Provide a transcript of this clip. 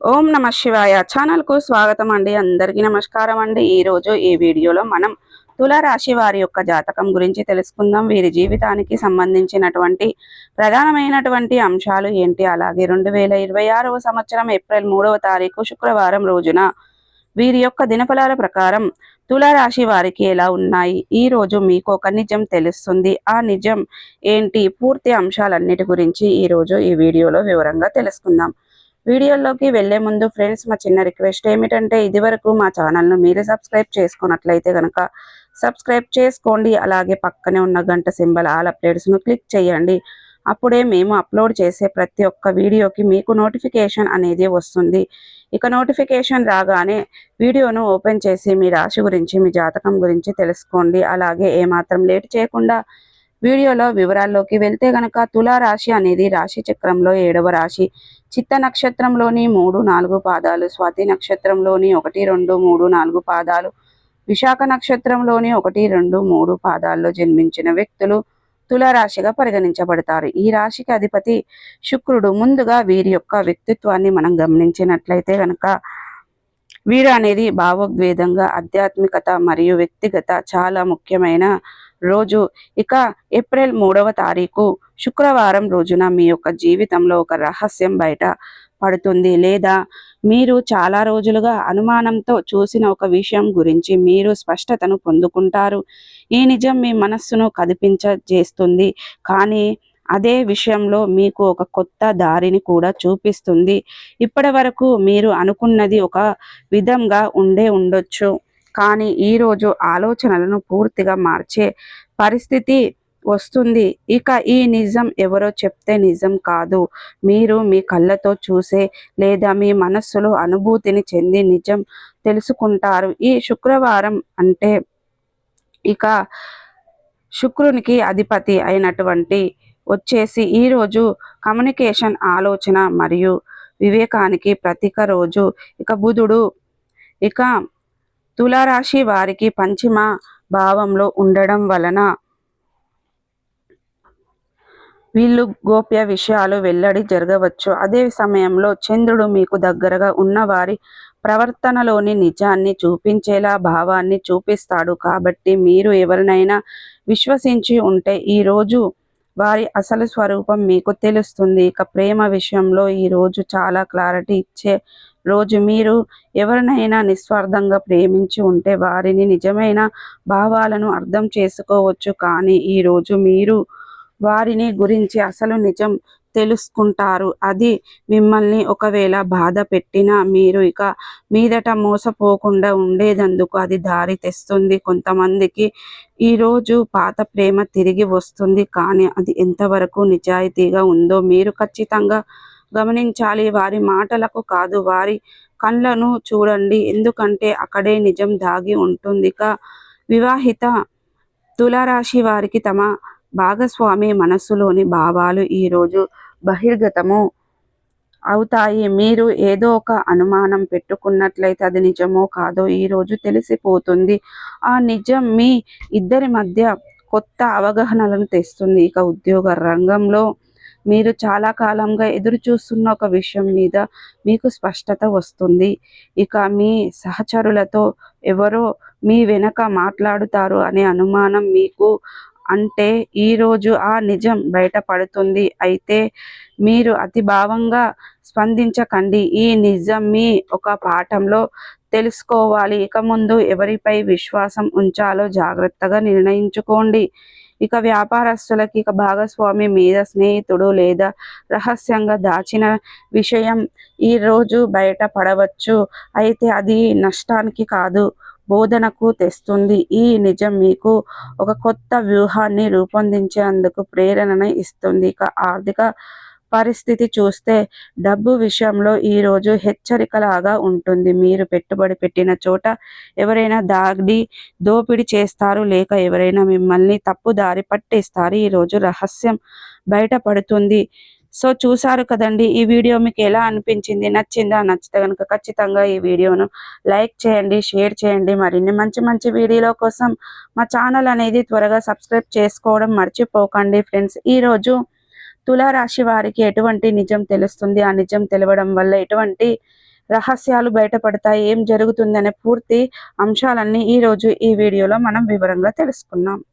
ఓం నమ శివాయ ఛానల్ కు స్వాగతం అండి. అందరికీ నమస్కారం అండి. ఈ రోజు ఈ వీడియోలో మనం తులారాశి వారి యొక్క జాతకం గురించి తెలుసుకుందాం. వీరి జీవితానికి సంబంధించినటువంటి ప్రధానమైనటువంటి అంశాలు ఏంటి, అలాగే 2026వ సంవత్సరం ఏప్రిల్ 3వ తారీఖు శుక్రవారం రోజున వీరి యొక్క దినఫలాల ప్రకారం తులారాశి వారికి ఎలా ఉన్నాయి, ఈ రోజు మీకు ఒక నిజం తెలుస్తుంది. ఆ నిజం ఏంటి, పూర్తి అంశాలన్నిటి గురించి ఈ రోజు ఈ వీడియోలో వివరంగా తెలుసుకుందాం. వీడియోలోకి వెళ్లే ముందు ఫ్రెండ్స్, మా చిన్న రిక్వెస్ట్ ఏమిటంటే, ఇదివరకు మా ఛానల్ను మీరు సబ్స్క్రైబ్ చేసుకున్నట్లయితే కనుక సబ్స్క్రైబ్ చేసుకోండి. అలాగే పక్కనే ఉన్న గంట సింబల్ ఆల్ అప్డేట్స్ను క్లిక్ చేయండి. అప్పుడే మేము అప్లోడ్ చేసే ప్రతి ఒక్క వీడియోకి మీకు నోటిఫికేషన్ అనేది వస్తుంది. ఇక నోటిఫికేషన్ రాగానే వీడియోను ఓపెన్ చేసి మీ రాశి గురించి, మీ జాతకం గురించి తెలుసుకోండి. అలాగే ఏమాత్రం లేట్ చేయకుండా వీడియోలో వివరాల్లోకి వెళ్తే గనక, తులారాశి అనేది రాశి చక్రంలో 7వ రాశి. చిత్త నక్షత్రంలోని 3, 4 పాదాలు, స్వాతి నక్షత్రంలోని 1, 2, 3, 4 పాదాలు, విశాఖ నక్షత్రంలోని 1, 2, 3 పాదాల్లో జన్మించిన వ్యక్తులు తులారాశిగా పరిగణించబడతారు. ఈ రాశికి అధిపతి శుక్రుడు. ముందుగా వీరి యొక్క వ్యక్తిత్వాన్ని మనం గమనించినట్లయితే కనుక, వీరు అనేది భావోద్వేదంగా, ఆధ్యాత్మికత మరియు వ్యక్తిగత చాలా ముఖ్యమైన రోజు. ఇక ఏప్రిల్ 3వ తారీఖు శుక్రవారం రోజున మీ యొక్క జీవితంలో ఒక రహస్యం బయట పడుతుంది, లేదా మీరు చాలా రోజులుగా అనుమానంతో చూసిన ఒక విషయం గురించి మీరు స్పష్టతను పొందుకుంటారు. ఈ నిజం మీ మనస్సును కదిపించేస్తుంది, కానీ అదే విషయంలో మీకు ఒక కొత్త దారిని కూడా చూపిస్తుంది. ఇప్పటి వరకు మీరు అనుకున్నది ఒక విధంగా ఉండొచ్చు, కానీ ఈరోజు ఆలోచనలను పూర్తిగా మార్చే పరిస్థితి వస్తుంది. ఇక ఈ నిజం ఎవరో చెప్తే నిజం కాదు, మీరు మీ కళ్ళతో చూసే లేదా మీ మనస్సులో అనుభూతిని చెంది నిజం తెలుసుకుంటారు. ఈ శుక్రవారం అంటే ఇక శుక్రునికి అధిపతి అయినటువంటి వచ్చేసి ఈరోజు కమ్యూనికేషన్, ఆలోచన మరియు వివేకానికి ప్రతీక రోజు. ఇక బుధుడు ఇక తులారాశి వారికి పంచమ భావంలో ఉండడం వలన వీళ్ళు గోప్య విషయాలు వెల్లడి జరగవచ్చు. అదే సమయంలో చంద్రుడు మీకు దగ్గరగా ఉన్న వారి ప్రవర్తనలోని నిజాన్ని చూపించేలా భావాన్ని చూపిస్తాడు. కాబట్టి మీరు ఎవరినైనా విశ్వసించి ఉంటే ఈరోజు వారి అసలు స్వరూపం మీకు తెలుస్తుంది. ఇక ప్రేమ విషయంలో ఈరోజు చాలా క్లారిటీ ఇచ్చే రోజు. మీరు ఎవరినైనా నిస్వార్థంగా ప్రేమించి ఉంటే వారిని నిజమైన భావాలను అర్థం చేసుకోవచ్చు, కానీ ఈరోజు మీరు వారిని గురించి అసలు నిజం తెలుసుకుంటారు. అది మిమ్మల్ని ఒకవేళ బాధ పెట్టినా మీరు ఇక మీదట మోసపోకుండా ఉండేదందుకు అది దారి తెస్తుంది. కొంతమందికి ఈరోజు పాత ప్రేమ తిరిగి వస్తుంది, కానీ అది ఎంతవరకు నిజాయితీగా ఉందో మీరు ఖచ్చితంగా గమనించాలి. వారి మాటలకు కాదు, వారి కళ్ళను చూడండి, ఎందుకంటే అక్కడే నిజం దాగి ఉంటుంది. ఇక వివాహిత తులారాశి వారికి తమ భాగస్వామి మనస్సులోని భావాలు ఈరోజు బహిర్గతము అవుతాయి. మీరు ఏదో ఒక అనుమానం పెట్టుకున్నట్లయితే అది నిజమో కాదో ఈరోజు తెలిసిపోతుంది. ఆ నిజం మీ ఇద్దరి మధ్య కొత్త అవగాహనలను తెస్తుంది. ఇక ఉద్యోగ రంగంలో మీరు చాలా కాలంగా ఎదురు చూస్తున్న ఒక విషయం మీద మీకు స్పష్టత వస్తుంది. ఇక మీ సహచరులతో ఎవరో మీ వెనక మాట్లాడుతారు అనే అనుమానం మీకు అంటే ఈరోజు ఆ నిజం బయటపడుతుంది. అయితే మీరు అతి భావంగా స్పందించకండి. ఈ నిజం మీ ఒక పాఠంలో తెలుసుకోవాలి. ఇక ముందు ఎవరిపై విశ్వాసం ఉంచాలో జాగ్రత్తగా నిర్ణయించుకోండి. ఇక వ్యాపారస్తులకి ఇక భాగస్వామి మీద స్నేహితుడు లేదా రహస్యంగా దాచిన విషయం ఈరోజు బయటపడవచ్చు, అయితే అది నష్టానికి కాదు, బోధనకు తెస్తుంది. ఈ నిజం మీకు ఒక కొత్త వ్యూహాన్ని రూపొందించేందుకు ప్రేరణను ఇస్తుంది. ఇక ఆర్థిక పరిస్థితి చూస్తే డబ్బు విషయంలో ఈరోజు హెచ్చరికలాగా ఉంటుంది. మీరు పెట్టుబడి పెట్టిన చోట ఎవరైనా దోపిడీ చేస్తారు, లేక ఎవరైనా మిమ్మల్ని తప్పు దారి పట్టిస్తారు. ఈరోజు రహస్యం బయటపడుతుంది. సో చూసారు కదండి, ఈ వీడియో మీకు ఎలా అనిపించింది, నచ్చిందా? నచ్చితే కనుక ఖచ్చితంగా ఈ వీడియోను లైక్ చేయండి, షేర్ చేయండి. మరిన్ని మంచి మంచి వీడియోల కోసం మా ఛానల్ అనేది త్వరగా సబ్స్క్రైబ్ చేసుకోవడం మర్చిపోకండి ఫ్రెండ్స్. ఈరోజు తులారాశి వారికి ఎటువంటి నిజం తెలుస్తుంది, ఆ నిజం తెలవడం వల్ల ఎటువంటి రహస్యాలు బయటపడతాయి. ఏం జరుగుతుందనే పూర్తి అంశాలన్నీ ఈరోజు ఈ వీడియోలో మనం వివరంగా తెలుసుకుందాం.